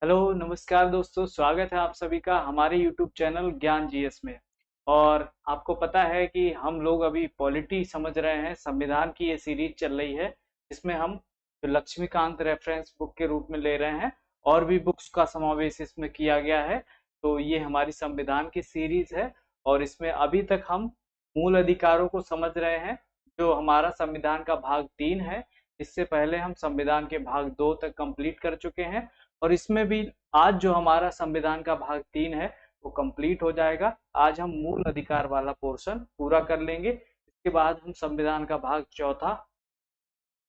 Hello नमस्कार दोस्तों, स्वागत है आप सभी का हमारे यूट्यूब चैनल ज्ञान जीएस में। और आपको पता है कि हम लोग अभी पॉलिटी समझ रहे हैं। संविधान की ये सीरीज चल रही है, इसमें हम जो लक्ष्मीकांत रेफरेंस बुक के रूप में ले रहे हैं और भी बुक्स का समावेश इसमें किया गया है। तो ये हमारी संविधान की सीरीज है और इसमें अभी तक हम मूल अधिकारों को समझ रहे हैं, जो हमारा संविधान का भाग 3 है। इससे पहले हम संविधान के भाग 2 तक कंप्लीट कर चुके हैं और इसमें भी आज जो हमारा संविधान का भाग 3 है वो कंप्लीट हो जाएगा। आज हम मूल अधिकार वाला पोर्शन पूरा कर लेंगे। इसके बाद हम संविधान का भाग चौथा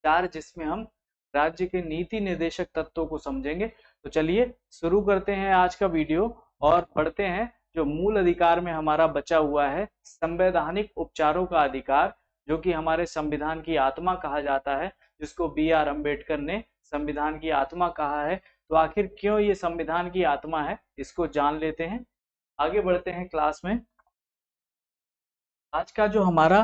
4, जिसमें हम राज्य के नीति निर्देशक तत्वों को समझेंगे। तो चलिए शुरू करते हैं आज का वीडियो और पढ़ते हैं जो मूल अधिकार में हमारा बचा हुआ है, संवैधानिक उपचारों का अधिकार, जो कि हमारे संविधान की आत्मा कहा जाता है, जिसको B.R. अम्बेडकर ने संविधान की आत्मा कहा है। तो आखिर क्यों ये संविधान की आत्मा है, इसको जान लेते हैं। आगे बढ़ते हैं क्लास में। आज का जो हमारा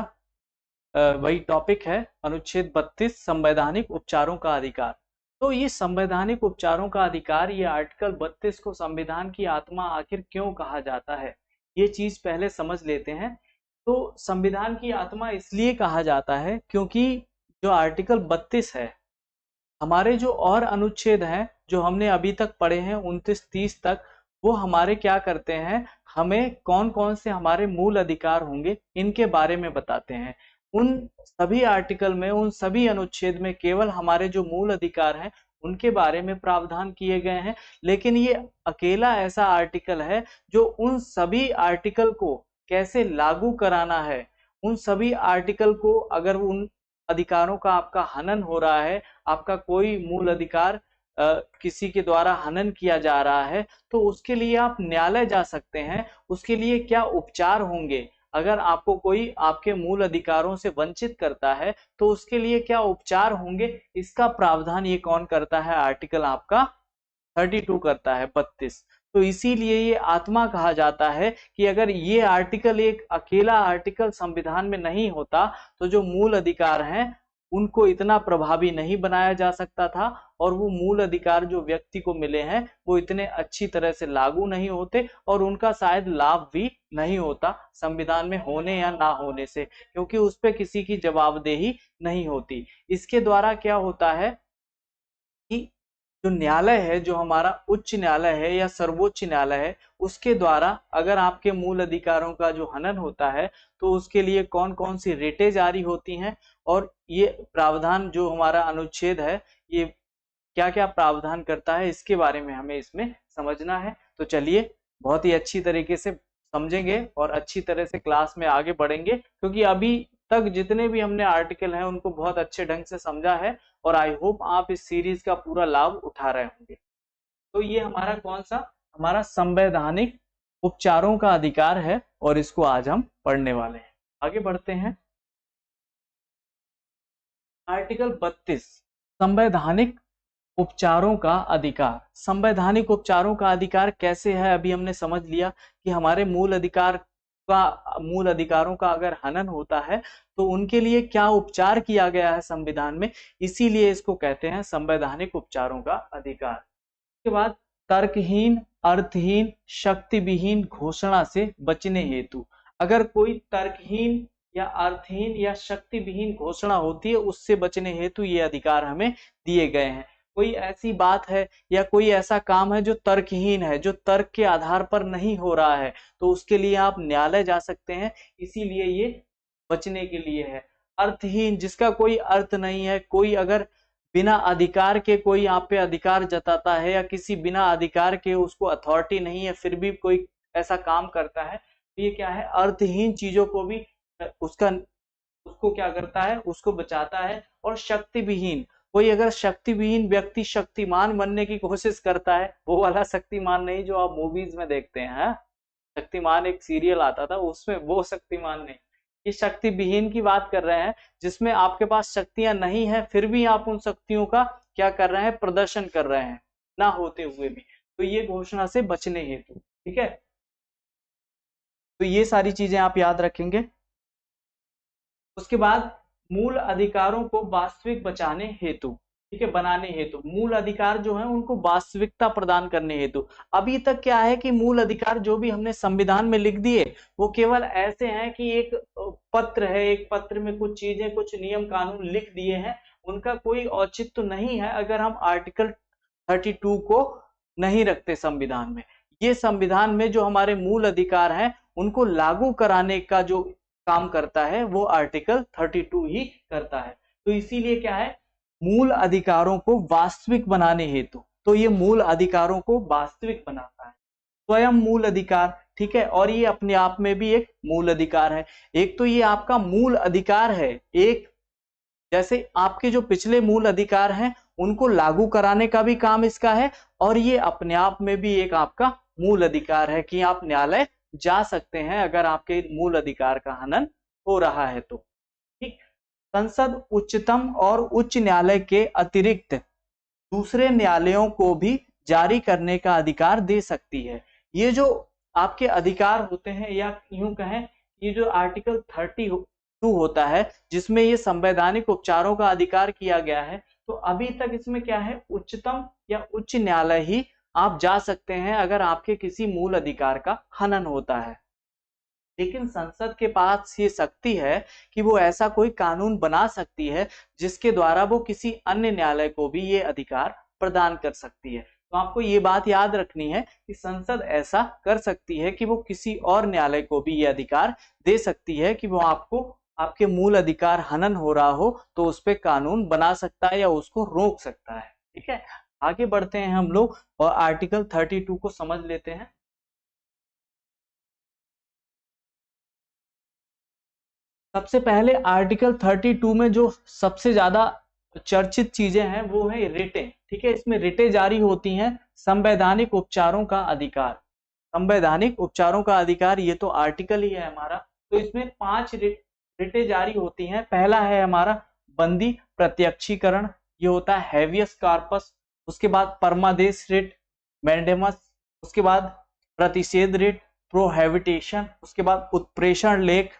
वही टॉपिक है, अनुच्छेद 32, संवैधानिक उपचारों का अधिकार। तो ये संवैधानिक उपचारों का अधिकार, ये आर्टिकल 32 को संविधान की आत्मा आखिर क्यों कहा जाता है, ये चीज पहले समझ लेते हैं। तो संविधान की आत्मा इसलिए कहा जाता है क्योंकि जो आर्टिकल 32 है, हमारे जो और अनुच्छेद हैं जो हमने अभी तक पढ़े हैं 29-30 तक, वो हमारे क्या करते हैं, हमें कौन कौन से हमारे मूल अधिकार होंगे इनके बारे में बताते हैं। उन सभी आर्टिकल में, उन सभी अनुच्छेद में केवल हमारे जो मूल अधिकार हैं उनके बारे में प्रावधान किए गए हैं। लेकिन ये अकेला ऐसा आर्टिकल है जो उन सभी आर्टिकल को कैसे लागू कराना है, उन सभी आर्टिकल को अगर उन अधिकारों का आपका हनन हो रहा है, आपका कोई मूल अधिकार किसी के द्वारा हनन किया जा रहा है, तो उसके लिए आप न्यायालय जा सकते हैं। उसके लिए क्या उपचार होंगे, अगर आपको कोई आपके मूल अधिकारों से वंचित करता है तो उसके लिए क्या उपचार होंगे, इसका प्रावधान ये कौन करता है, आर्टिकल आपका 32 करता है, 32। तो इसीलिए ये आत्मा कहा जाता है कि अगर ये आर्टिकल, एक अकेला आर्टिकल संविधान में नहीं होता तो जो मूल अधिकार हैं उनको इतना प्रभावी नहीं बनाया जा सकता था और वो मूल अधिकार जो व्यक्ति को मिले हैं वो इतने अच्छी तरह से लागू नहीं होते और उनका शायद लाभ भी नहीं होता संविधान में होने या ना होने से, क्योंकि उस पर किसी की जवाबदेही नहीं होती। इसके द्वारा क्या होता है कि जो न्यायालय है, जो हमारा उच्च न्यायालय है या सर्वोच्च न्यायालय है, उसके द्वारा अगर आपके मूल अधिकारों का जो हनन होता है तो उसके लिए कौन कौन सी रेटें जारी होती हैं और ये प्रावधान जो हमारा अनुच्छेद है ये क्या क्या प्रावधान करता है, इसके बारे में हमें इसमें समझना है। तो चलिए बहुत ही अच्छी तरीके से समझेंगे और अच्छी तरह से क्लास में आगे बढ़ेंगे, क्योंकि अभी तक जितने भी हमने आर्टिकल हैं उनको बहुत अच्छे ढंग से समझा है और आई होप आप इस सीरीज का पूरा लाभ उठा रहे होंगे। तो ये हमारा कौन सा, हमारा संवैधानिक उपचारों का अधिकार है और इसको आज हम पढ़ने वाले हैं। आगे बढ़ते हैं। आर्टिकल 32, संवैधानिक उपचारों का अधिकार। संवैधानिक उपचारों का अधिकार कैसे है, अभी हमने समझ लिया कि हमारे मूल अधिकारों का अगर हनन होता है तो उनके लिए क्या उपचार किया गया है संविधान में, इसीलिए इसको कहते हैं संवैधानिक उपचारों का अधिकार। उसके बाद तर्कहीन, अर्थहीन, शक्ति विहीन घोषणा से बचने हेतु, अगर कोई तर्कहीन या अर्थहीन या शक्ति विहीन घोषणा होती है उससे बचने हेतु ये अधिकार हमें दिए गए हैं। कोई ऐसी बात है या कोई ऐसा काम है जो तर्कहीन है, जो तर्क के आधार पर नहीं हो रहा है, तो उसके लिए आप न्यायालय जा सकते हैं, इसीलिए ये बचने के लिए है। अर्थहीन, जिसका कोई अर्थ नहीं है, कोई अगर बिना अधिकार के कोई आप पे अधिकार जताता है या किसी बिना अधिकार के उसको अथॉरिटी नहीं है फिर भी कोई ऐसा काम करता है, तो ये क्या है, अर्थहीन चीजों को भी उसका उसको क्या करता है, उसको बचाता है। और शक्ति विहीन, कोई अगर शक्ति विहीन व्यक्ति शक्तिमान बनने की कोशिश करता है, वो वाला शक्तिमान नहीं जो आप मूवीज में देखते हैं, हाँ? शक्तिमान एक सीरियल आता था उसमें, वो शक्तिमान नहीं, ये शक्ति विहीन की बात कर रहे हैं, जिसमें आपके पास शक्तियां नहीं है फिर भी आप उन शक्तियों का क्या कर रहे हैं, प्रदर्शन कर रहे हैं ना होते हुए भी। तो ये घोषणा से बचने हेतु, ठीक है। तो ये सारी चीजें आप याद रखेंगे। उसके बाद मूल अधिकारों को वास्तविक बचाने हेतु, ठीक है, बनाने हेतु। मूल अधिकार जो है उनको वास्तविकता प्रदान करने हेतु। अभी तक क्या है कि मूल अधिकार जो भी हमने संविधान में लिख दिए वो केवल ऐसे हैं कि एक पत्र है, एक पत्र में कुछ चीजें, कुछ नियम कानून लिख दिए हैं, उनका कोई औचित्य नहीं है अगर हम आर्टिकल 32 को नहीं रखते संविधान में। ये संविधान में जो हमारे मूल अधिकार हैं उनको लागू कराने का जो काम करता है वो आर्टिकल 32 ही करता है। तो इसीलिए क्या है, मूल अधिकारों को वास्तविक बनाने हेतु, तो ये मूल अधिकारों को वास्तविक बनाता है। स्वयं मूल अधिकार, ठीक है, और ये अपने आप में भी एक मूल अधिकार है। एक तो ये आपका मूल अधिकार है, एक जैसे आपके जो पिछले मूल अधिकार हैं उनको लागू कराने का भी काम इसका है, और ये अपने आप में भी एक आपका मूल अधिकार है कि आप न्यायालय जा सकते हैं अगर आपके मूल अधिकार का हनन हो रहा है तो। ठीक, संसद उच्चतम और उच्च न्यायालय के अतिरिक्त दूसरे न्यायालयों को भी जारी करने का अधिकार दे सकती है। ये जो आपके अधिकार होते हैं, या यूं कहें, ये जो आर्टिकल 32 होता है जिसमें ये संवैधानिक उपचारों का अधिकार किया गया है, तो अभी तक इसमें क्या है, उच्चतम या उच्च न्यायालय ही आप जा सकते हैं अगर आपके किसी मूल अधिकार का हनन होता है। लेकिन संसद के पास ये शक्ति है कि वो ऐसा कोई कानून बना सकती है जिसके द्वारा वो किसी अन्य न्यायालय को भी ये अधिकार प्रदान कर सकती है। तो आपको ये बात याद रखनी है कि संसद ऐसा कर सकती है कि वो किसी और न्यायालय को भी ये अधिकार दे सकती है कि वो आपको, आपके मूल अधिकार हनन हो रहा हो तो उस पर कानून बना सकता है या उसको रोक सकता है। ठीक है, आगे बढ़ते हैं हम लोग और आर्टिकल 32 को समझ लेते हैं। सबसे पहले आर्टिकल 32 में जो सबसे ज्यादा चर्चित चीजें हैं वो है रिटें। ठीक है, इसमें रिटें जारी होती हैं, संवैधानिक उपचारों का अधिकार। संवैधानिक उपचारों का अधिकार ये तो आर्टिकल ही है हमारा। तो इसमें 5 रिटें जारी होती हैं। पहला है हमारा बंदी प्रत्यक्षीकरण, ये होता है हैवियस कार्पस। उसके बाद परमादेश रिट, मैंडेमस। उसके बाद प्रतिषेध रिट, प्रोहेबिटेशन। उसके बाद उत्प्रेषण लेख,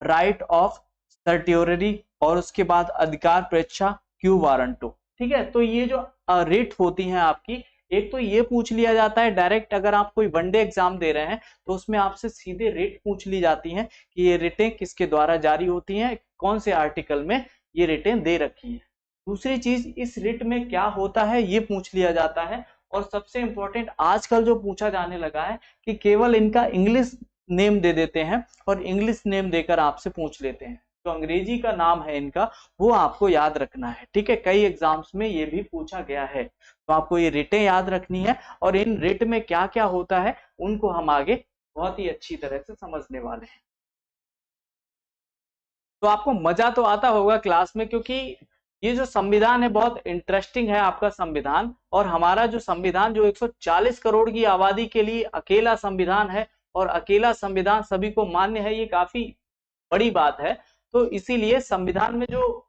राइट ऑफ सर्ट्योररी, और उसके बाद अधिकार परीक्षा, क्यू वारंटो। ठीक है, तो ये जो रेट होती हैं आपकी, एक तो ये पूछ लिया जाता है डायरेक्ट, अगर आप कोई वनडे एग्जाम दे रहे हैं तो उसमें आपसे सीधे रेट पूछ ली जाती हैं कि ये रेटें किसके द्वारा जारी होती हैं, कौन से आर्टिकल में ये रेटें दे रखी हैं। दूसरी चीज, इस रिट में क्या होता है ये पूछ लिया जाता है। और सबसे इंपॉर्टेंट आजकल जो पूछा जाने लगा है कि केवल इनका इंग्लिश नेम दे देते हैं और इंग्लिश नेम देकर आपसे पूछ लेते हैं। तो अंग्रेजी का नाम है इनका, वो आपको याद रखना है। ठीक है, कई एग्जाम्स में ये भी पूछा गया है, तो आपको ये रिटें याद रखनी है। और इन रिट में क्या क्या होता है उनको हम आगे बहुत ही अच्छी तरह से समझने वाले हैं। तो आपको मजा तो आता होगा क्लास में, क्योंकि ये जो संविधान है बहुत इंटरेस्टिंग है आपका संविधान। और हमारा जो संविधान जो 140 करोड़ की आबादी के लिए अकेला संविधान है, और अकेला संविधान सभी को मान्य है, ये काफी बड़ी बात है। तो इसीलिए संविधान में जो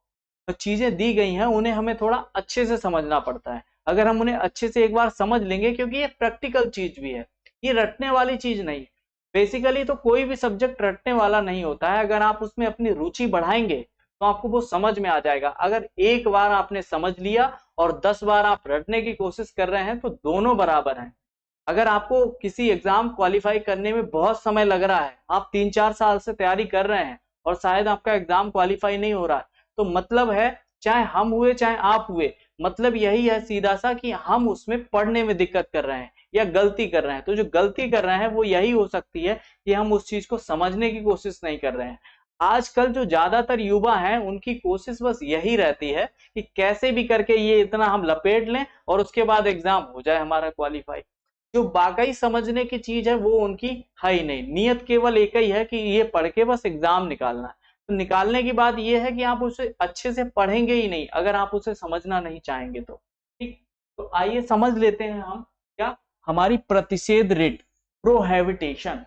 चीजें दी गई हैं उन्हें हमें थोड़ा अच्छे से समझना पड़ता है। अगर हम उन्हें अच्छे से एक बार समझ लेंगे, क्योंकि ये प्रैक्टिकल चीज भी है, ये रटने वाली चीज नहीं। बेसिकली तो कोई भी सब्जेक्ट रटने वाला नहीं होता है, अगर आप उसमें अपनी रुचि बढ़ाएंगे तो आपको वो समझ में आ जाएगा। अगर एक बार आपने समझ लिया और 10 बार आप रटने की कोशिश कर रहे हैं तो दोनों बराबर हैं। अगर आपको किसी एग्जाम क्वालिफाई करने में बहुत समय लग रहा है, आप 3-4 साल से तैयारी कर रहे हैं और शायद आपका एग्जाम क्वालिफाई नहीं हो रहा है, तो मतलब है, चाहे हम हुए चाहे आप हुए, मतलब यही है सीधा सा कि हम उसमें पढ़ने में दिक्कत कर रहे हैं या गलती कर रहे हैं। तो जो गलती कर रहे हैं वो यही हो सकती है कि हम उस चीज को समझने की कोशिश नहीं कर रहे हैं। आजकल जो ज्यादातर युवा हैं उनकी कोशिश बस यही रहती है कि कैसे भी करके ये इतना हम लपेट लें और उसके बाद एग्जाम हो जाए हमारा क्वालिफाई। जो वाकई समझने की चीज है वो उनकी है ही नहीं। नियत केवल एक ही है कि ये पढ़ के बस एग्जाम निकालना है। तो निकालने की बात ये है कि आप उसे अच्छे से पढ़ेंगे ही नहीं अगर आप उसे समझना नहीं चाहेंगे तो। ठीक, तो आइए समझ लेते हैं हम क्या हमारी प्रतिषेध रिट, प्रोहेबिटेशन।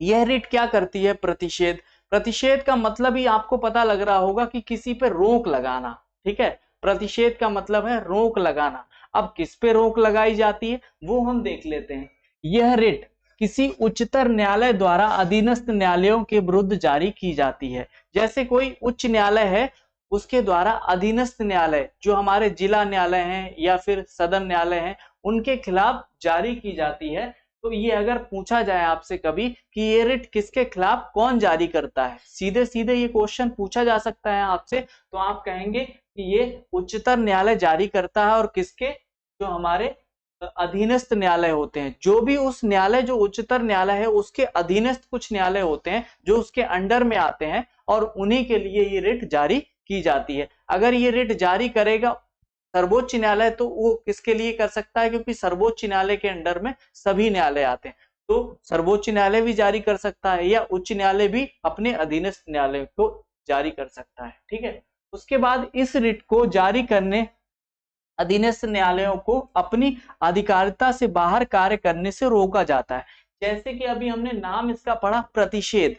यह रिट क्या करती है? प्रतिषेध, प्रतिषेध का मतलब ही आपको पता लग रहा होगा कि किसी पे रोक लगाना। ठीक है, प्रतिषेध का मतलब है रोक लगाना। अब किस पे रोक लगाई जाती है वो हम देख लेते हैं। यह रिट किसी उच्चतर न्यायालय द्वारा अधीनस्थ न्यायालयों के विरुद्ध जारी की जाती है। जैसे कोई उच्च न्यायालय है, उसके द्वारा अधीनस्थ न्यायालय जो हमारे जिला न्यायालय हैं या फिर सदन न्यायालय हैं उनके खिलाफ जारी की जाती है। तो ये अगर पूछा जाए आपसे कभी कि ये रिट किसके खिलाफ कौन जारी करता है, सीधे सीधे ये क्वेश्चन पूछा जा सकता है आपसे, तो आप कहेंगे कि ये उच्चतर न्यायालय जारी करता है। और किसके, जो हमारे अधीनस्थ न्यायालय होते हैं, जो भी उस न्यायालय जो उच्चतर न्यायालय है उसके अधीनस्थ कुछ न्यायालय होते हैं जो उसके अंडर में आते हैं और उन्हीं के लिए ये रिट जारी की जाती है। अगर ये रिट जारी करेगा सर्वोच्च न्यायालय तो वो किसके लिए कर सकता है, क्योंकि सर्वोच्च न्यायालय के अंडर में सभी न्यायालय आते हैं, तो सर्वोच्च न्यायालय भी जारी कर सकता है या उच्च न्यायालय भी अपने अधीनस्थ न्यायालय को जारी कर सकता है। ठीक है, उसके बाद इस रिट को जारी करने अधीनस्थ न्यायालयों को अपनी अधिकारिता से बाहर कार्य करने से रोका जाता है। जैसे कि अभी हमने नाम इसका पढ़ा प्रतिषेध।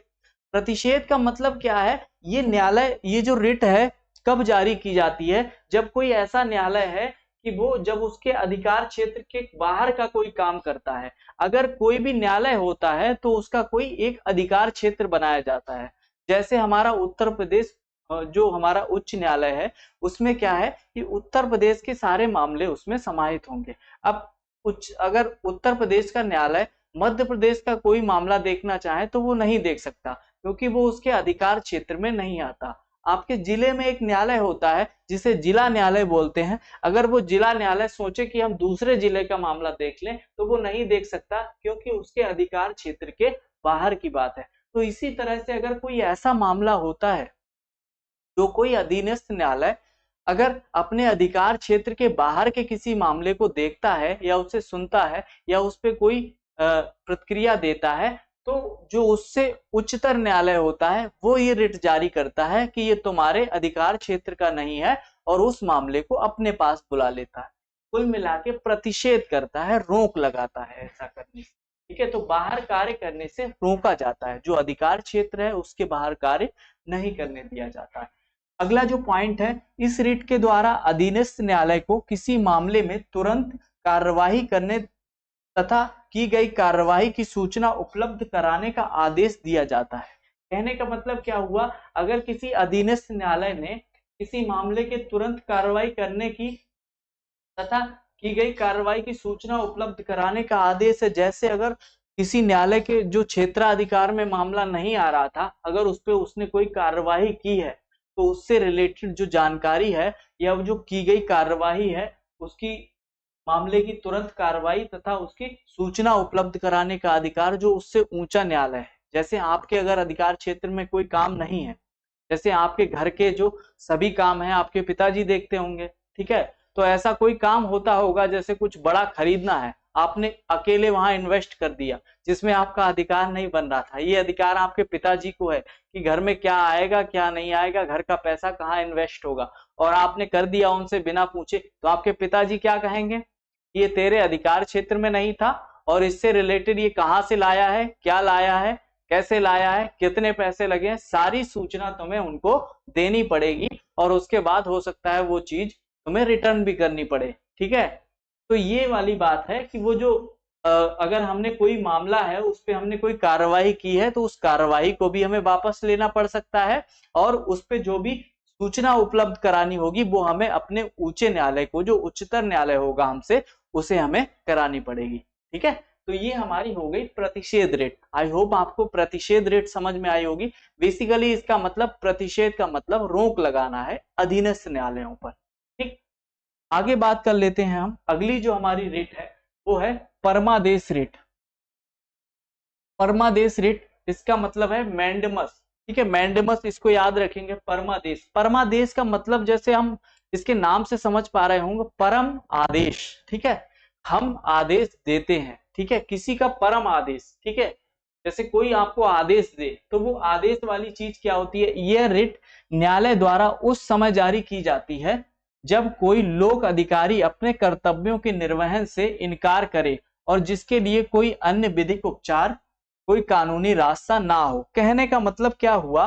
प्रतिषेध का मतलब क्या है, ये न्यायालय, ये जो रिट है कब जारी की जाती है, जब कोई ऐसा न्यायालय है कि वो जब उसके अधिकार क्षेत्र के बाहर का कोई काम करता है। अगर कोई भी न्यायालय होता है तो उसका कोई एक अधिकार क्षेत्र बनाया जाता है। जैसे हमारा उत्तर प्रदेश जो हमारा उच्च न्यायालय है उसमें क्या है कि उत्तर प्रदेश के सारे मामले उसमें समाहित होंगे। अब अगर उत्तर प्रदेश का न्यायालय मध्य प्रदेश का कोई मामला देखना चाहे तो वो नहीं देख सकता, क्योंकि वो उसके अधिकार क्षेत्र में नहीं आता। आपके जिले में एक न्यायालय होता है जिसे जिला न्यायालय बोलते हैं, अगर वो जिला न्यायालय सोचे कि हम दूसरे जिले का मामला देख लें तो वो नहीं देख सकता, क्योंकि उसके अधिकार क्षेत्र के बाहर की बात है। तो इसी तरह से अगर कोई ऐसा मामला होता है जो कोई अधीनस्थ न्यायालय अगर अपने अधिकार क्षेत्र के बाहर के किसी मामले को देखता है या उसे सुनता है या उस पर कोई प्रतिक्रिया देता है, तो जो उससे उच्चतर न्यायालय होता है वो ये रिट जारी करता है कि ये तुम्हारे अधिकार क्षेत्र का नहीं है और उस मामले को अपने पास बुला लेता है। कुल मिला के प्रतिषेध करता है, रोक लगाता है ऐसा करने से। ठीक है, तो बाहर कार्य करने से रोका जाता है, जो अधिकार क्षेत्र है उसके बाहर कार्य नहीं करने दिया जाता है। अगला जो पॉइंट है, इस रिट के द्वारा अधीनस्थ न्यायालय को किसी मामले में तुरंत कार्यवाही करने तथा की गई कार्यवाही की सूचना उपलब्ध कराने का आदेश दिया जाता है। कहने का मतलब क्या हुआ, अगर किसी अधीनस्थ न्यायालय ने किसी मामले के तुरंत कार्रवाई करने की तथा की गई कार्रवाई की सूचना उपलब्ध कराने का आदेश है। जैसे अगर किसी न्यायालय के जो क्षेत्राधिकार में मामला नहीं आ रहा था, अगर उस पर उसने कोई कार्यवाही की है तो उससे रिलेटेड जो जानकारी है या जो की गई कार्यवाही है उसकी मामले की तुरंत कार्रवाई तथा उसकी सूचना उपलब्ध कराने का अधिकार जो उससे ऊंचा न्यायालय है। जैसे आपके अगर अधिकार क्षेत्र में कोई काम नहीं है, जैसे आपके घर के जो सभी काम हैं आपके पिताजी देखते होंगे, ठीक है, तो ऐसा कोई काम होता होगा जैसे कुछ बड़ा खरीदना है, आपने अकेले वहां इन्वेस्ट कर दिया जिसमें आपका अधिकार नहीं बन रहा था। ये अधिकार आपके पिताजी को है कि घर में क्या आएगा क्या नहीं आएगा, घर का पैसा कहाँ इन्वेस्ट होगा, और आपने कर दिया उनसे बिना पूछे, तो आपके पिताजी क्या कहेंगे, ये तेरे अधिकार क्षेत्र में नहीं था और इससे रिलेटेड ये कहां से लाया है, क्या लाया है, कैसे लाया है, कितने पैसे लगे हैं, सारी सूचना तुम्हें उनको देनी पड़ेगी और उसके बाद हो सकता है वो चीज तुम्हें रिटर्न भी करनी पड़े। ठीक है, तो ये वाली बात है कि वो जो अगर हमने कोई मामला है उस पर हमने कोई कार्रवाई की है तो उस कार्रवाई को भी हमें वापस लेना पड़ सकता है और उस पर जो भी सूचना उपलब्ध करानी होगी वो हमें अपने ऊंचे न्यायालय को, जो उच्चतर न्यायालय होगा हमसे, उसे हमें करानी पड़ेगी। ठीक है, तो ये हमारी हो गई प्रतिषेध रेट। आई होप आपको प्रतिषेध रेट समझ में आई होगी। बेसिकली इसका मतलब, प्रतिषेध का मतलब रोक लगाना है अधीनस्थ न्यायालयों पर। ठीक, आगे बात कर लेते हैं हम। अगली जो हमारी रेट है वो है परमादेश रेट। परमादेश रेट इसका मतलब है मैंडेमस। ठीक है, मैंडेमस इसको याद रखेंगे। परमादेश, परमादेश का मतलब जैसे हम इसके नाम से समझ पा रहे होंगे, परम आदेश। ठीक है, हम आदेश देते हैं, ठीक है, किसी का परम आदेश। ठीक है, जैसे कोई आपको आदेश दे तो वो आदेश वाली चीज क्या होती है, यह रिट न्यायालय द्वारा उस समय जारी की जाती है जब कोई लोक अधिकारी अपने कर्तव्यों के निर्वहन से इनकार करे और जिसके लिए कोई अन्य विधिक उपचार, कोई कानूनी रास्ता ना हो। कहने का मतलब क्या हुआ,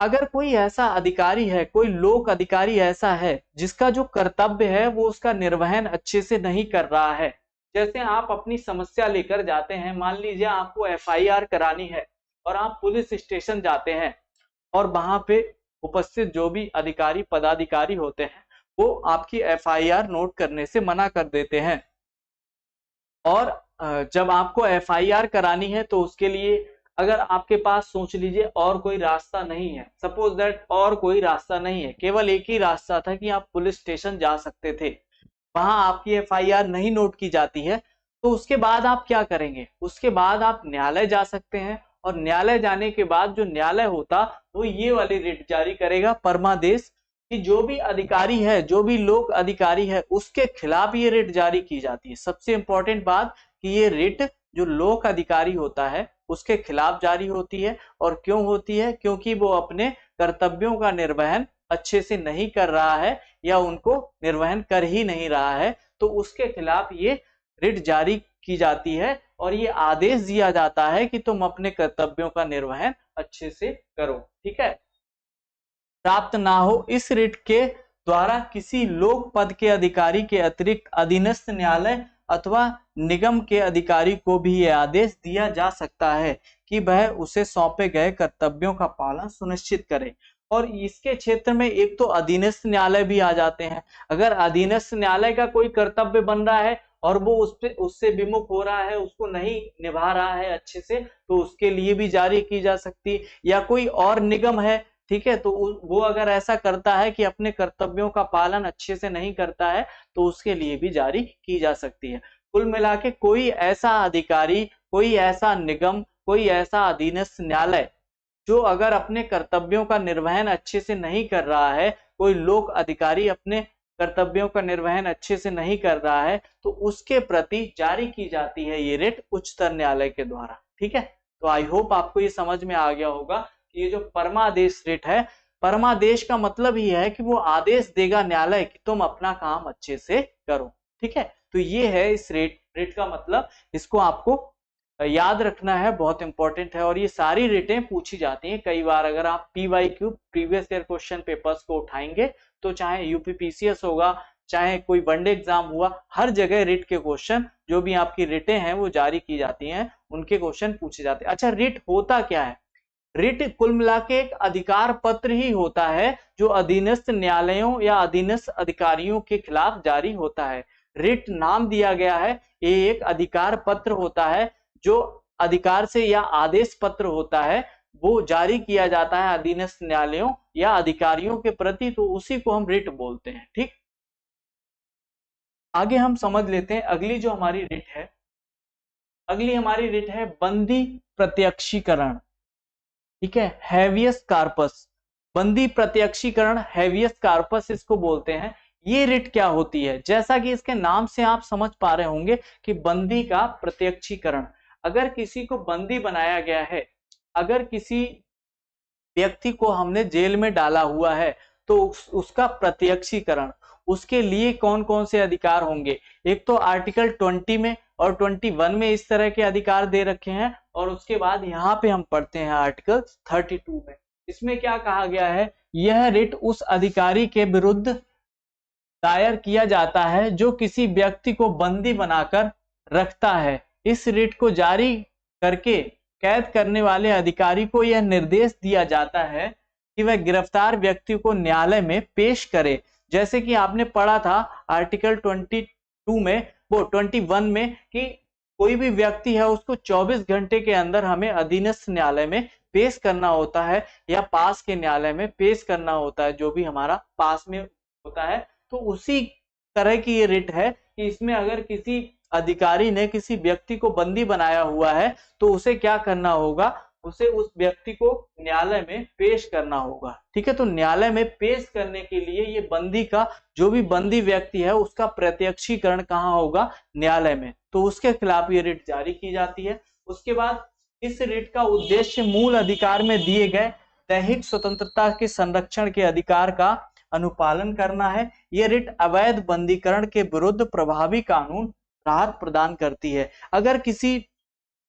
अगर कोई ऐसा अधिकारी है, कोई लोक अधिकारी ऐसा है जिसका जो कर्तव्य है वो उसका निर्वहन अच्छे से नहीं कर रहा है। जैसे आप अपनी समस्या लेकर जाते हैं, मान लीजिए आपको एफआईआर करानी है और आप पुलिस स्टेशन जाते हैं और वहां पे उपस्थित जो भी अधिकारी पदाधिकारी होते हैं वो आपकी एफआईआर नोट करने से मना कर देते हैं। और जब आपको एफआईआर करानी है तो उसके लिए अगर आपके पास सोच लीजिए और कोई रास्ता नहीं है, सपोज दैट और कोई रास्ता नहीं है, केवल एक ही रास्ता था कि आप पुलिस स्टेशन जा सकते थे, वहां आपकी एफआईआर नहीं नोट की जाती है, तो उसके बाद आप क्या करेंगे? उसके बाद आप न्यायालय जा सकते हैं और न्यायालय जाने के बाद जो न्यायालय होता वो ये वाली रिट जारी करेगा परमादेश कि जो भी अधिकारी है, जो भी लोक अधिकारी है उसके खिलाफ ये रिट जारी की जाती है। सबसे इंपॉर्टेंट बात कि ये रिट जो लोक अधिकारी होता है उसके खिलाफ जारी होती है। और क्यों होती है? क्योंकि वो अपने कर्तव्यों का निर्वहन अच्छे से नहीं कर रहा है या उनको निर्वहन कर ही नहीं रहा है, तो उसके खिलाफ ये रिट जारी की जाती है और ये आदेश दिया जाता है कि तुम अपने कर्तव्यों का निर्वहन अच्छे से करो। ठीक है, प्राप्त ना हो इस रिट के द्वारा किसी लोक पद के अधिकारी के अतिरिक्त अधीनस्थ न्यायालय अथवा निगम के अधिकारी को भी यह आदेश दिया जा सकता है कि वह उसे सौंपे गए कर्तव्यों का पालन सुनिश्चित करे। और इसके क्षेत्र में एक तो अधीनस्थ न्यायालय भी आ जाते हैं। अगर अधीनस्थ न्यायालय का कोई कर्तव्य बन रहा है और वो उससे विमुख हो रहा है, उसको नहीं निभा रहा है अच्छे से, तो उसके लिए भी जारी की जा सकती है। या कोई और निगम है, ठीक है, तो वो अगर ऐसा करता है कि अपने कर्तव्यों का पालन अच्छे से नहीं करता है तो उसके लिए भी जारी की जा सकती है। कुल मिला के कोई ऐसा अधिकारी, कोई ऐसा निगम, कोई ऐसा अधीनस्थ न्यायालय जो अगर अपने कर्तव्यों का निर्वहन अच्छे से नहीं कर रहा है, कोई लोक अधिकारी अपने कर्तव्यों का निर्वहन अच्छे से नहीं कर रहा है, तो उसके प्रति जारी की जाती है ये रिट उच्चतर न्यायालय के द्वारा। ठीक है, तो आई होप आपको ये समझ में आ गया होगा कि ये जो परमादेश रिट है, परमादेश का मतलब ही है कि वो आदेश देगा न्यायालय कि तुम अपना काम अच्छे से करो। ठीक है, तो ये है इस रिट का मतलब, इसको आपको याद रखना है, बहुत इंपॉर्टेंट है। और ये सारी रिटें पूछी जाती हैं कई बार। अगर आप PYQ previous year question papers को उठाएंगे तो चाहे यूपीपीसीएस होगा, चाहे कोई वनडे एग्जाम हुआ, हर जगह रिट के क्वेश्चन, जो भी आपकी रिटें हैं वो जारी की जाती हैं, उनके क्वेश्चन पूछे जाते हैं। अच्छा, रिट होता क्या है? रिट कुल मिला के एक अधिकार पत्र ही होता है जो अधीनस्थ न्यायालयों या अधीनस्थ अधिकारियों के खिलाफ जारी होता है। रिट नाम दिया गया है, ये एक अधिकार पत्र होता है जो अधिकार से या आदेश पत्र होता है, वो जारी किया जाता है अधीनस्थ न्यायालयों या अधिकारियों के प्रति, तो उसी को हम रिट बोलते हैं। ठीक, आगे हम समझ लेते हैं अगली जो हमारी रिट है। अगली हमारी रिट है बंदी प्रत्यक्षीकरण। ठीक है, हैवियस कार्पस, बंदी प्रत्यक्षीकरण, हैवियस कार्पस इसको बोलते हैं। ये रिट क्या होती है? जैसा कि इसके नाम से आप समझ पा रहे होंगे कि बंदी का प्रत्यक्षीकरण, अगर किसी को बंदी बनाया गया है, अगर किसी व्यक्ति को हमने जेल में डाला हुआ है तो उसका प्रत्यक्षीकरण, उसके लिए कौन कौन से अधिकार होंगे? एक तो आर्टिकल 20 में और 21 में इस तरह के अधिकार दे रखे हैं, और उसके बाद यहाँ पे हम पढ़ते हैं आर्टिकल 32 में। इसमें क्या कहा गया है? यह रिट उस अधिकारी के विरुद्ध दायर किया जाता है जो किसी व्यक्ति को बंदी बनाकर रखता है। इस रिट को जारी करके कैद करने वाले अधिकारी को यह निर्देश दिया जाता है कि वह गिरफ्तार व्यक्ति को न्यायालय में पेश करे। जैसे कि आपने पढ़ा था आर्टिकल 22 में, वो 21 में, कि कोई भी व्यक्ति है उसको 24 घंटे के अंदर हमें अधीनस्थ न्यायालय में पेश करना होता है या पास के न्यायालय में पेश करना होता है, जो भी हमारा पास में होता है। तो उसी तरह की ये रिट है कि इसमें अगर किसी अधिकारी ने किसी व्यक्ति को बंदी बनाया हुआ है तो उसे क्या करना होगा? उसे उस व्यक्ति को न्यायालय में पेश करना होगा। ठीक है, तो न्यायालय में पेश करने के लिए ये बंदी का, जो भी बंदी व्यक्ति है उसका प्रत्यक्षीकरण कहाँ होगा? न्यायालय में। तो उसके खिलाफ ये रिट जारी की जाती है। उसके बाद इस रिट का उद्देश्य मूल अधिकार में दिए गए दैहिक स्वतंत्रता के संरक्षण के अधिकार का अनुपालन करना है। यह रिट अवैध बंदीकरण के विरुद्ध प्रभावी कानून राहत प्रदान करती है। अगर किसी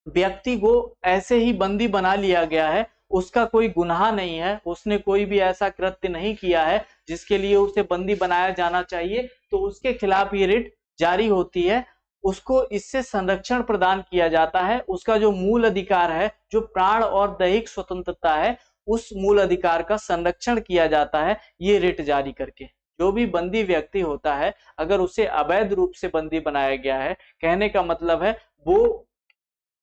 व्यक्ति को ऐसे ही बंदी बना लिया गया है, उसका कोई गुनाह नहीं है, उसने कोई भी ऐसा कृत्य नहीं किया है जिसके लिए उसे बंदी बनाया जाना चाहिए, तो उसके खिलाफ ये रिट जारी होती है। उसको इससे संरक्षण प्रदान किया जाता है। उसका जो मूल अधिकार है, जो प्राण और दैहिक स्वतंत्रता है, उस मूल अधिकार का संरक्षण किया जाता है ये रिट जारी करके। जो भी बंदी व्यक्ति होता है, अगर उसे अवैध रूप से बंदी बनाया गया है, कहने का मतलब है वो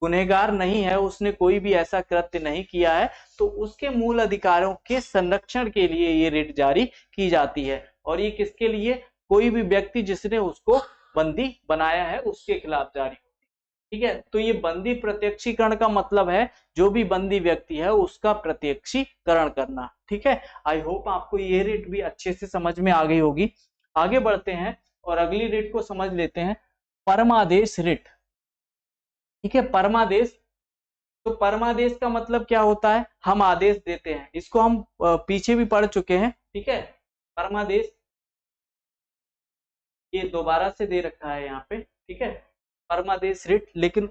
गुनहगार नहीं है, उसने कोई भी ऐसा कृत्य नहीं किया है, तो उसके मूल अधिकारों के संरक्षण के लिए ये रिट जारी की जाती है। और ये किसके लिए? कोई भी व्यक्ति जिसने उसको बंदी बनाया है उसके खिलाफ जारी होती है। ठीक है, तो ये बंदी प्रत्यक्षीकरण का मतलब है जो भी बंदी व्यक्ति है उसका प्रत्यक्षीकरण करना। ठीक है, आई होप आपको ये रिट भी अच्छे से समझ में आ गई होगी। आगे बढ़ते हैं और अगली रिट को समझ लेते हैं, परमादेश रिट। ठीक है, परमादेश, तो परमादेश का मतलब क्या होता है? हम आदेश देते हैं, इसको हम पीछे भी पढ़ चुके हैं। ठीक है, परमादेश ये दोबारा से दे रखा है यहाँ पे। ठीक है, परमादेश रिट, लेकिन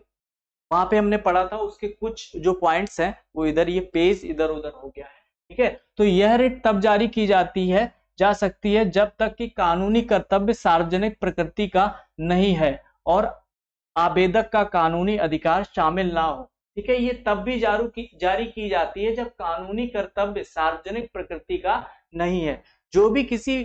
वहां पे हमने पढ़ा था उसके कुछ जो पॉइंट्स हैं वो इधर, ये पेज इधर उधर हो गया है। ठीक है, तो यह रिट तब जारी की जाती है जा सकती है जब तक कि कानूनी कर्तव्य सार्वजनिक प्रकृति का नहीं है और आवेदक का कानूनी अधिकार शामिल ना हो। ठीक है, ये तब भी जारी की जाती है जब कानूनी कर्तव्य सार्वजनिक प्रकृति का नहीं है। जो भी किसी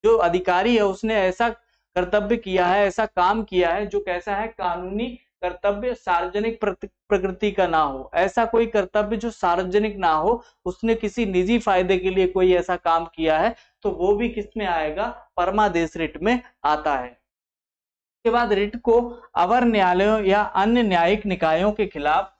जो अधिकारी है उसने ऐसा कर्तव्य किया है, ऐसा काम किया है जो कैसा है, कानूनी कर्तव्य सार्वजनिक प्रकृति का ना हो, ऐसा कोई कर्तव्य जो सार्वजनिक ना हो, उसने किसी निजी फायदे के लिए कोई ऐसा काम किया है, तो वो भी किस में आएगा? परमादेश रिट में आता है। के बाद रिट को अवर न्यायालयों या अन्य न्यायिक निकायों के खिलाफ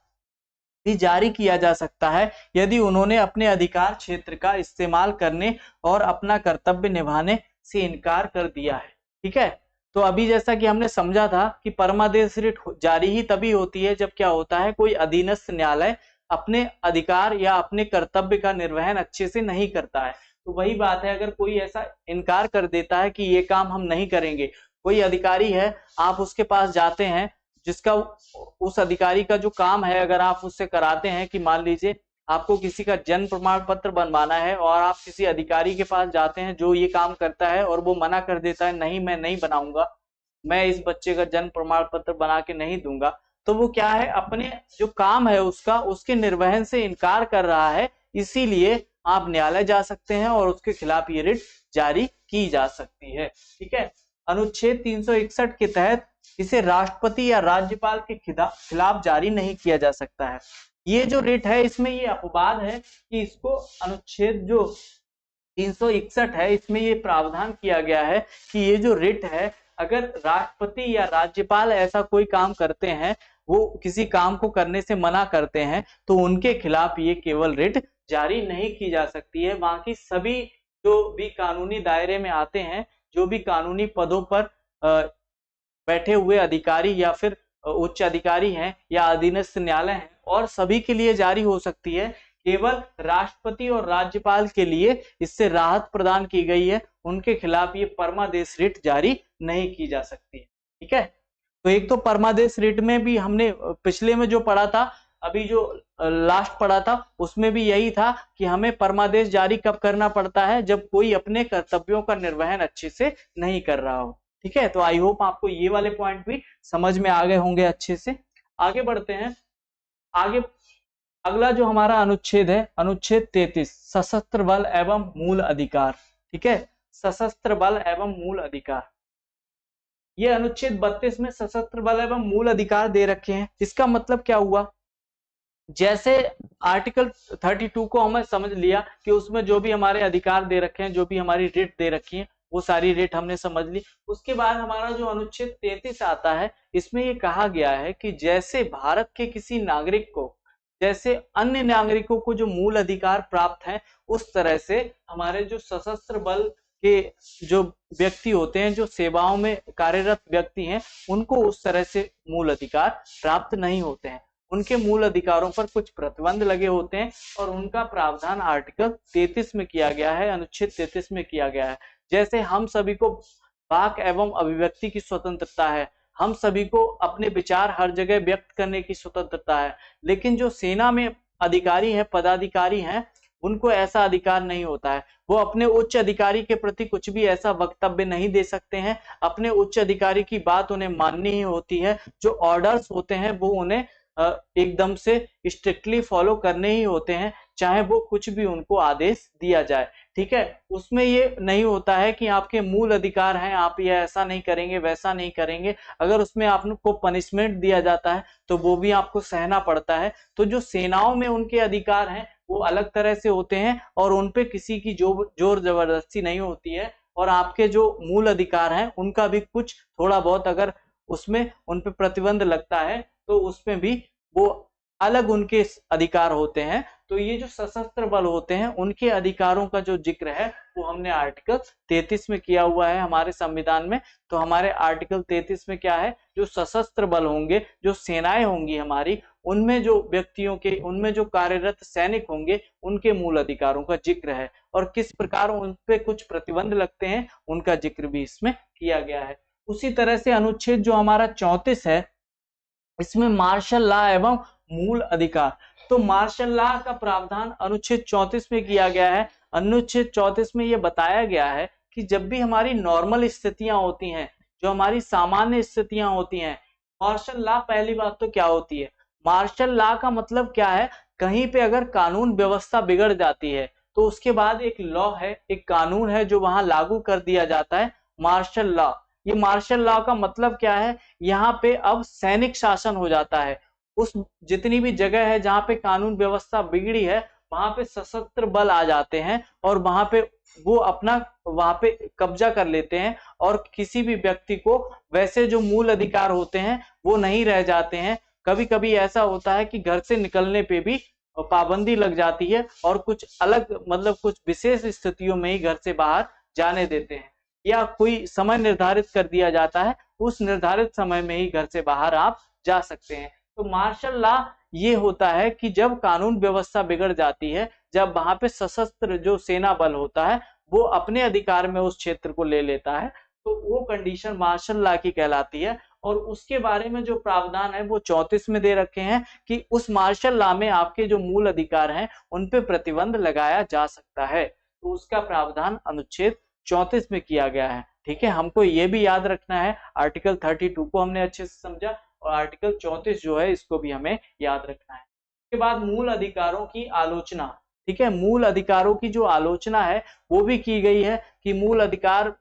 भी जारी किया जा सकता है यदि उन्होंने अपने अधिकार क्षेत्र का इस्तेमाल करने और अपना कर्तव्य निभाने से इनकार कर दिया है। ठीक है, तो अभी जैसा कि हमने समझा था कि परमादेश रिट जारी ही तभी होती है जब क्या होता है, कोई अधीनस्थ न्यायालय अपने अधिकार या अपने कर्तव्य का निर्वहन अच्छे से नहीं करता है। तो वही बात है, अगर कोई ऐसा इनकार कर देता है कि ये काम हम नहीं करेंगे, कोई अधिकारी है, आप उसके पास जाते हैं, जिसका उस अधिकारी का जो काम है अगर आप उससे कराते हैं कि मान लीजिए आपको किसी का जन्म प्रमाण पत्र बनवाना है और आप किसी अधिकारी के पास जाते हैं जो ये काम करता है और वो मना कर देता है, नहीं मैं नहीं बनाऊंगा, मैं इस बच्चे का जन्म प्रमाण पत्र बना के नहीं दूंगा, तो वो क्या है, अपने जो काम है उसका उसके निर्वहन से इनकार कर रहा है, इसीलिए आप न्यायालय जा सकते हैं और उसके खिलाफ ये रिट जारी की जा सकती है। ठीक है, अनुच्छेद 361 के तहत इसे राष्ट्रपति या राज्यपाल के खिलाफ जारी नहीं किया जा सकता है। ये जो रिट है इसमें ये अपवाद है कि इसको अनुच्छेद जो 361 है इसमें ये प्रावधान किया गया है कि ये जो रिट है, अगर राष्ट्रपति या राज्यपाल ऐसा कोई काम करते हैं, वो किसी काम को करने से मना करते हैं, तो उनके खिलाफ ये केवल रिट जारी नहीं की जा सकती है। बाकी सभी जो भी कानूनी दायरे में आते हैं, जो भी कानूनी पदों पर बैठे हुए अधिकारी या फिर उच्च अधिकारी हैं या अधीनस्थ न्यायालय हैं, और सभी के लिए जारी हो सकती है। केवल राष्ट्रपति और राज्यपाल के लिए इससे राहत प्रदान की गई है, उनके खिलाफ ये परमादेश रिट जारी नहीं की जा सकती है। ठीक है, तो एक तो परमादेश रिट में भी हमने पिछले में जो पढ़ा था, अभी जो लास्ट पढ़ा था उसमें भी यही था कि हमें परमादेश जारी कब करना पड़ता है, जब कोई अपने कर्तव्यों का निर्वहन अच्छे से नहीं कर रहा हो। ठीक है, तो आई होप आपको ये वाले पॉइंट भी समझ में आ गए होंगे अच्छे से। आगे बढ़ते हैं, आगे अगला जो हमारा अनुच्छेद है, अनुच्छेद 33, सशस्त्र बल एवं मूल अधिकार। ठीक है, सशस्त्र बल एवं मूल अधिकार, ये अनुच्छेद 32 में सशस्त्र बल एवं मूल अधिकार दे रखे हैं। इसका मतलब क्या हुआ, जैसे आर्टिकल 32 को हमें समझ लिया कि उसमें जो भी हमारे अधिकार दे रखे हैं, जो भी हमारी रिट दे रखी है, वो सारी रेट हमने समझ ली। उसके बाद हमारा जो अनुच्छेद 33 आता है, इसमें ये कहा गया है कि जैसे भारत के किसी नागरिक को, जैसे अन्य नागरिकों को जो मूल अधिकार प्राप्त है, उस तरह से हमारे जो सशस्त्र बल के जो व्यक्ति होते हैं, जो सेवाओं में कार्यरत व्यक्ति हैं, उनको उस तरह से मूल अधिकार प्राप्त नहीं होते हैं। उनके मूल अधिकारों पर कुछ प्रतिबंध लगे होते हैं और उनका प्रावधान आर्टिकल 33 में किया गया है, अनुच्छेद 33 में किया गया है। जैसे हम सभी को वाक एवं अभिव्यक्ति की स्वतंत्रता है, हम सभी को अपने विचार हर जगह व्यक्त करने की स्वतंत्रता है, लेकिन जो सेना में अधिकारी हैं, पदाधिकारी हैं, उनको ऐसा अधिकार नहीं होता है। वो अपने उच्च अधिकारी के प्रति कुछ भी ऐसा वक्तव्य नहीं दे सकते हैं, अपने उच्च अधिकारी की बात उन्हें माननी ही होती है, जो ऑर्डर्स होते हैं वो उन्हें एकदम से स्ट्रिक्टली फॉलो करने ही होते हैं, चाहे वो कुछ भी उनको आदेश दिया जाए। ठीक है, उसमें ये नहीं होता है कि आपके मूल अधिकार हैं, आप ये ऐसा नहीं करेंगे वैसा नहीं करेंगे। अगर उसमें आपको पनिशमेंट दिया जाता है तो वो भी आपको सहना पड़ता है। तो जो सेनाओं में उनके अधिकार हैं वो अलग तरह से होते हैं और उन पे किसी की जोर जबरदस्ती नहीं होती है। और आपके जो मूल अधिकार हैं उनका भी कुछ थोड़ा बहुत अगर उसमें उन पे प्रतिबंध लगता है तो उसमें भी वो अलग उनके अधिकार होते हैं। तो ये जो सशस्त्र बल होते हैं उनके अधिकारों का जो जिक्र है वो हमने आर्टिकल 33 में किया हुआ है हमारे संविधान में। तो हमारे आर्टिकल 33 में क्या है, जो सशस्त्र बल होंगे, जो सेनाएं होंगी हमारी, उनमें जो व्यक्तियों के, उनमें जो कार्यरत सैनिक होंगे उनके मूल अधिकारों का जिक्र है और किस प्रकार उन पे कुछ प्रतिबंध लगते हैं उनका जिक्र भी इसमें किया गया है। उसी तरह से अनुच्छेद जो हमारा 34 है इसमें मार्शल लॉ एवं मूल अधिकार। तो मार्शल लॉ का प्रावधान अनुच्छेद 34 में किया गया है। अनुच्छेद 34 में यह बताया गया है कि जब भी हमारी नॉर्मल स्थितियां होती हैं, जो हमारी सामान्य स्थितियां होती हैं, मार्शल लॉ पहली बात तो क्या होती है, मार्शल लॉ का मतलब क्या है, कहीं पे अगर कानून व्यवस्था बिगड़ जाती है तो उसके बाद एक लॉ है, एक कानून है जो वहां लागू कर दिया जाता है, मार्शल लॉ। ये मार्शल लॉ का मतलब क्या है, यहाँ पे अब सैनिक शासन हो जाता है। उस जितनी भी जगह है जहां पे कानून व्यवस्था बिगड़ी है वहां पे सशस्त्र बल आ जाते हैं और वहां पे वो अपना वहां पे कब्जा कर लेते हैं और किसी भी व्यक्ति को वैसे जो मूल अधिकार होते हैं वो नहीं रह जाते हैं। कभी कभी ऐसा होता है कि घर से निकलने पे भी पाबंदी लग जाती है और कुछ अलग मतलब कुछ विशेष स्थितियों में ही घर से बाहर जाने देते हैं या कोई समय निर्धारित कर दिया जाता है, उस निर्धारित समय में ही घर से बाहर आप जा सकते हैं। तो मार्शल लॉ ये होता है कि जब कानून व्यवस्था बिगड़ जाती है, जब वहां पे सशस्त्र जो सेना बल होता है वो अपने अधिकार में उस क्षेत्र को ले लेता है, तो वो कंडीशन मार्शल लॉ की कहलाती है। और उसके बारे में जो प्रावधान है वो 34 में दे रखे हैं कि उस मार्शल लॉ में आपके जो मूल अधिकार हैं उन पे प्रतिबंध लगाया जा सकता है। तो उसका प्रावधान अनुच्छेद 34 में किया गया है। ठीक है, हमको ये भी याद रखना है, आर्टिकल 32 को हमने अच्छे से समझा और आर्टिकल 34 जो है इसको भी हमें याद रखना है। उसके बाद मूल अधिकारों की आलोचना। ठीक है, मूल अधिकारों की जो आलोचना है वो भी की गई है कि मूल अधिकार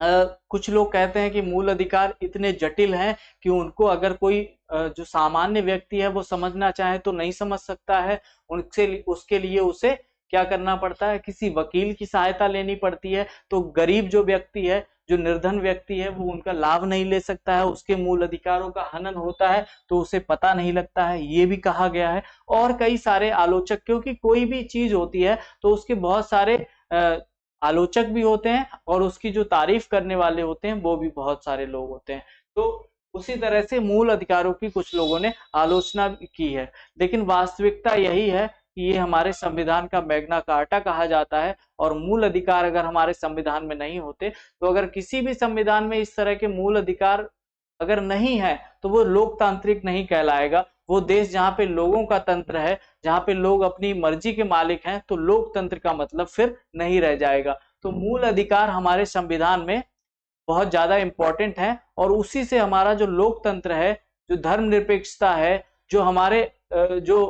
कुछ लोग कहते हैं कि मूल अधिकार इतने जटिल हैं कि उनको अगर कोई जो सामान्य व्यक्ति है वो समझना चाहे तो नहीं समझ सकता है, उनसे उसके लिए उसे क्या करना पड़ता है, किसी वकील की सहायता लेनी पड़ती है। तो गरीब जो व्यक्ति है, जो निर्धन व्यक्ति है, वो उनका लाभ नहीं ले सकता है, उसके मूल अधिकारों का हनन होता है तो उसे पता नहीं लगता है, ये भी कहा गया है। और कई सारे आलोचक, क्योंकि कोई भी चीज होती है तो उसके बहुत सारे आलोचक भी होते हैं और उसकी जो तारीफ करने वाले होते हैं वो भी बहुत सारे लोग होते हैं। तो उसी तरह से मूल अधिकारों की कुछ लोगों ने आलोचना की है, लेकिन वास्तविकता यही है कि ये हमारे संविधान का मैग्ना कार्टा कहा जाता है। और मूल अधिकार अगर हमारे संविधान में नहीं होते, तो अगर किसी भी संविधान में इस तरह के मूल अधिकार अगर नहीं है तो वो लोकतांत्रिक नहीं कहलाएगा। वो देश जहाँ पे लोगों का तंत्र है, जहाँ पे लोग अपनी मर्जी के मालिक हैं, तो लोकतंत्र का मतलब फिर नहीं रह जाएगा। तो मूल अधिकार हमारे संविधान में बहुत ज्यादा इंपॉर्टेंट है और उसी से हमारा जो लोकतंत्र है, जो धर्मनिरपेक्षता है, जो हमारे जो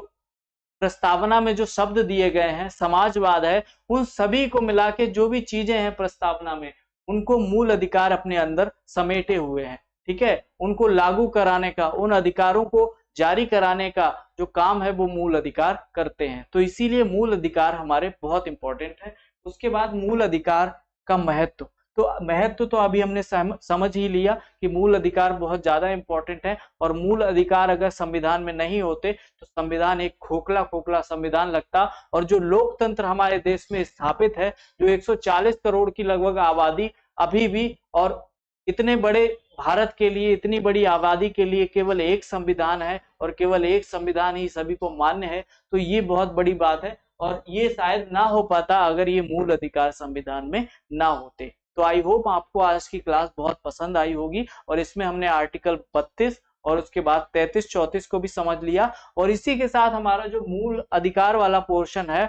प्रस्तावना में जो शब्द दिए गए हैं, समाजवाद है, उन सभी को मिला के जो भी चीजें हैं प्रस्तावना में, उनको मूल अधिकार अपने अंदर समेटे हुए हैं। ठीक है, उनको लागू कराने का, उन अधिकारों को जारी कराने का जो काम है वो मूल अधिकार करते हैं। तो इसीलिए मूल अधिकार हमारे बहुत इंपॉर्टेंट है। उसके बाद मूल अधिकार का महत्व। तो महत्व तो अभी हमने समझ ही लिया कि मूल अधिकार बहुत ज्यादा इंपॉर्टेंट है और मूल अधिकार अगर संविधान में नहीं होते तो संविधान एक खोखला खोखला संविधान लगता। और जो लोकतंत्र हमारे देश में स्थापित है, जो 140 करोड़ की लगभग आबादी अभी भी, और इतने बड़े भारत के लिए, इतनी बड़ी आबादी के लिए केवल एक संविधान है और केवल एक संविधान ही सभी को मान्य है, तो ये बहुत बड़ी बात है। और ये शायद ना हो पाता अगर ये मूल अधिकार संविधान में ना होते। तो आई होप आपको आज की क्लास बहुत पसंद आई होगी और इसमें हमने आर्टिकल 32 और उसके बाद 33-34 को भी समझ लिया। और इसी के साथ हमारा जो मूल अधिकार वाला पोर्शन है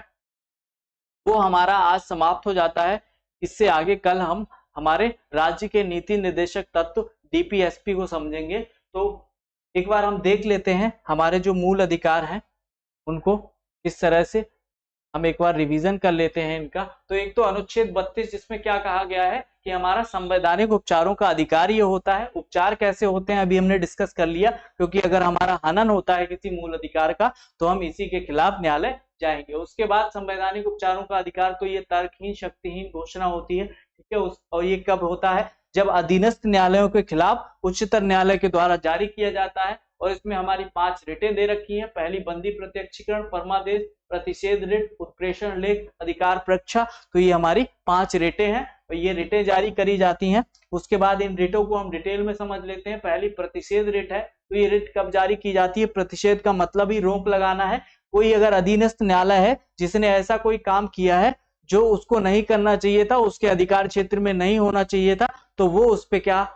वो हमारा आज समाप्त हो जाता है। इससे आगे कल हम हमारे राज्य के नीति निर्देशक तत्व DPSP को समझेंगे। तो एक बार हम देख लेते हैं हमारे जो मूल अधिकार हैं उनको किस तरह से, हम एक बार रिवीजन कर लेते हैं इनका। तो एक तो अनुच्छेद 32 जिसमें क्या कहा गया है कि हमारा संवैधानिक उपचारों का अधिकार ये होता है। उपचार कैसे होते हैं अभी हमने डिस्कस कर लिया, क्योंकि अगर हमारा हनन होता है किसी मूल अधिकार का तो हम इसी के खिलाफ न्यायालय जाएंगे। उसके बाद संवैधानिक उपचारों का अधिकार, तो ये तर्कहीन शक्तिहीन घोषणा होती है, ठीक है। और ये कब होता है, जब अधीनस्थ न्यायालयों के खिलाफ उच्चतर न्यायालय के द्वारा जारी किया जाता है। और इसमें हमारी 5 रिटें दे रखी हैं। पहली बंदी प्रत्यक्षीकरण, परमादेश, प्रतिषेध रिट, उत्प्रेषण लेख, अधिकार प्रक्षा। तो ये हमारी 5 रिटें हैं और ये रिटें जारी करी जाती हैं। उसके बाद इन रिटों को हम डिटेल में समझ लेते हैं। पहली प्रतिषेध रिट है, तो ये रिट कब जारी की जाती है? प्रतिषेध का मतलब ही रोक लगाना है। कोई अगर अधीनस्थ न्यायालय है जिसने ऐसा कोई काम किया है जो उसको नहीं करना चाहिए था, उसके अधिकार क्षेत्र में नहीं होना चाहिए था, तो वो उस पे क्या,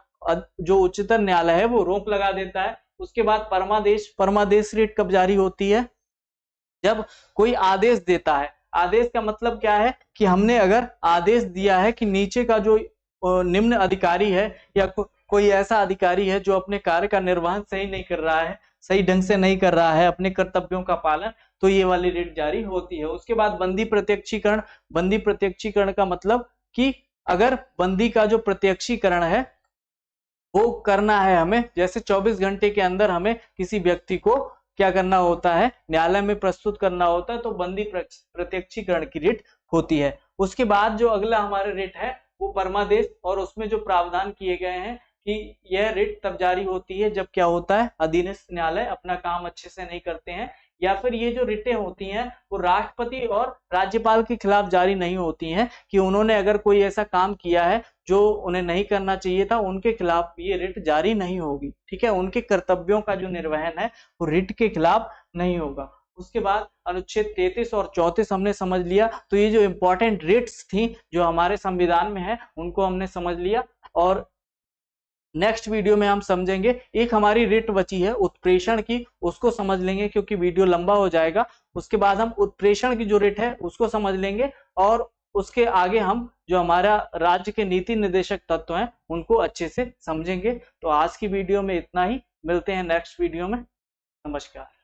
जो उच्चतर न्यायालय है वो रोक लगा देता है। उसके बाद परमादेश, परमादेश रिट कब जारी होती है? जब कोई आदेश देता है। आदेश का मतलब क्या है कि हमने अगर आदेश दिया है कि नीचे का जो निम्न अधिकारी है या कोई ऐसा अधिकारी है जो अपने कार्य का निर्वहन सही नहीं कर रहा है, सही ढंग से नहीं कर रहा है अपने कर्तव्यों का पालन, तो ये वाली रिट जारी होती है। उसके बाद बंदी प्रत्यक्षीकरण। बंदी प्रत्यक्षीकरण का मतलब कि अगर बंदी का जो प्रत्यक्षीकरण है वो करना है हमें, जैसे 24 घंटे के अंदर हमें किसी व्यक्ति को क्या करना होता है, न्यायालय में प्रस्तुत करना होता है, तो बंदी प्रत्यक्षीकरण की रिट होती है। उसके बाद जो अगला हमारा रिट है वो परमादेश, और उसमें जो प्रावधान किए गए हैं कि यह रिट तब जारी होती है जब क्या होता है, अधीनस्थ न्यायालय अपना काम अच्छे से नहीं करते हैं, या फिर ये जो रिटें होती हैं वो राष्ट्रपति और राज्यपाल के खिलाफ जारी नहीं होती हैं कि उन्होंने अगर कोई ऐसा काम किया है जो उन्हें नहीं करना चाहिए था, उनके खिलाफ ये रिट जारी नहीं होगी, ठीक है। उनके कर्तव्यों का जो निर्वहन है वो रिट के खिलाफ नहीं होगा। उसके बाद अनुच्छेद 33 और 34 हमने समझ लिया। तो ये जो इंपॉर्टेंट रिट्स थी जो हमारे संविधान में है उनको हमने समझ लिया। और नेक्स्ट वीडियो में हम समझेंगे, एक हमारी रिट बची है उत्प्रेषण की, उसको समझ लेंगे क्योंकि वीडियो लंबा हो जाएगा। उसके बाद हम उत्प्रेषण की जो रिट है उसको समझ लेंगे, और उसके आगे हम जो हमारा राज्य के नीति निर्देशक तत्व हैं उनको अच्छे से समझेंगे। तो आज की वीडियो में इतना ही, मिलते हैं नेक्स्ट वीडियो में। नमस्कार।